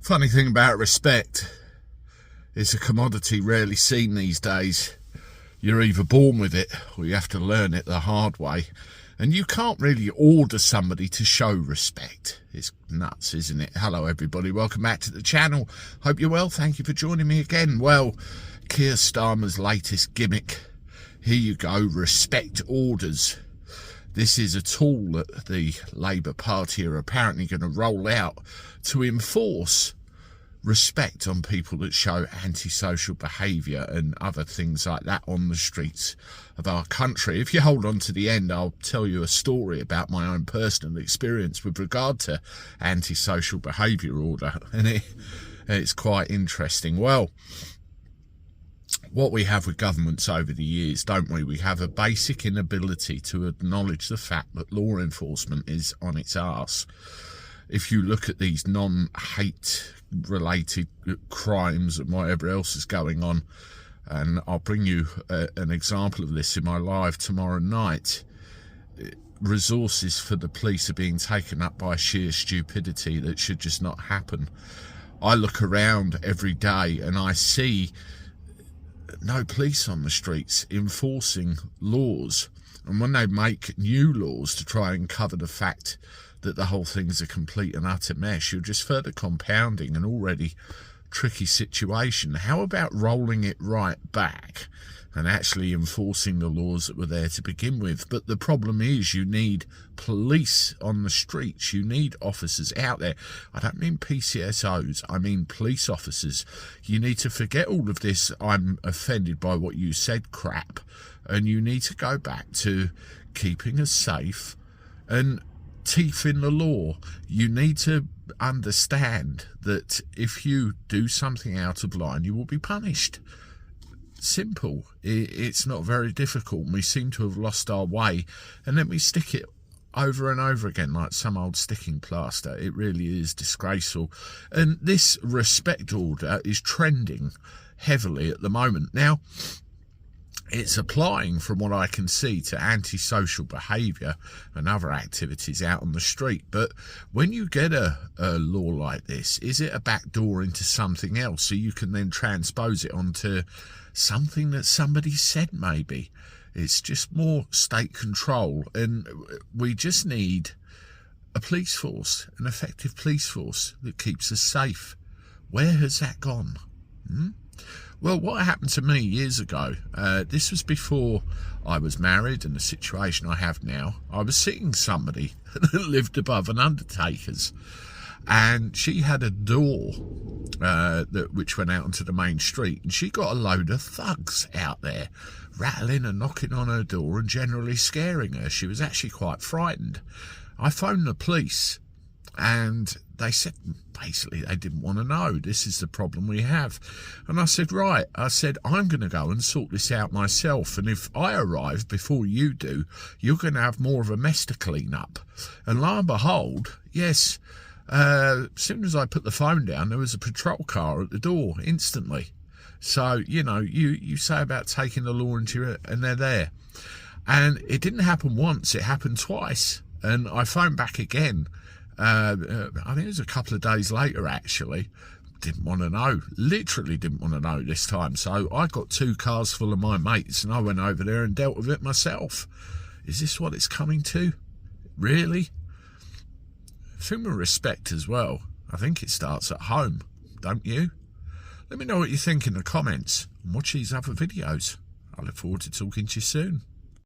Funny thing about respect, it's a commodity rarely seen these days. You're either born with it or you have to learn it the hard way. And you can't really order somebody to show respect. It's nuts, isn't it? Hello, everybody. Welcome back to the channel. Hope you're well. Thank you for joining me again. Well, Keir Starmer's latest gimmick. Here you go. Respect orders. This is a tool that the Labour Party are apparently going to roll out to enforce respect on people that show antisocial behaviour and other things like that on the streets of our country. If you hold on to the end, I'll tell you a story about my own personal experience with regard to antisocial behaviour order, and it's quite interesting. Well, what we have with governments over the years, don't we? We have a basic inability to acknowledge the fact that law enforcement is on its arse. If you look at these non-hate related crimes and whatever else is going on, and I'll bring you an example of this in my live tomorrow night, resources for the police are being taken up by sheer stupidity that should just not happen. I look around every day and I see no police on the streets enforcing laws, and when they make new laws to try and cover the fact that the whole thing's a complete and utter mess, you're just further compounding an already tricky situation. How about rolling it right back and actually enforcing the laws that were there to begin with? But the problem is you need police on the streets. You need officers out there. I don't mean PCSOs, I mean police officers. You need to forget all of this "I'm offended by what you said" crap, and you need to go back to keeping us safe and teeth in the law. You need to understand that if you do something out of line, you will be punished. Simple. It's not very difficult. We seem to have lost our way, and then we stick it over and over again like some old sticking plaster. It really is disgraceful. And this respect order is trending heavily at the moment. Now, it's applying, from what I can see, to antisocial behaviour and other activities out on the street. But when you get a law like this, is it a backdoor into something else so you can then transpose it onto something that somebody said maybe? It's just more state control, and we just need a police force, an effective police force that keeps us safe. Where has that gone? Well, what happened to me years ago, this was before I was married and the situation I have now. I was seeing somebody that lived above an undertaker's, and she had a door which went out onto the main street, and she got a load of thugs out there rattling and knocking on her door and generally scaring her. She was actually quite frightened. I phoned the police, and they said basically they didn't want to know. This is the problem we have. And I said, right, I said, I'm going to go and sort this out myself, and if I arrive before you do, you're going to have more of a mess to clean up. And lo and behold, yes, as soon as I put the phone down, there was a patrol car at the door instantly. So, you know, you say about taking the law into your, and they're there. And it didn't happen once, it happened twice. And I phoned back again. I think it was a couple of days later, actually. Didn't want to know, literally didn't want to know this time. So I got 2 cars full of my mates and I went over there and dealt with it myself. Is this what it's coming to? Really? Thing with respect as well, I think it starts at home, don't you? Let me know what you think in the comments and watch these other videos. I look forward to talking to you soon.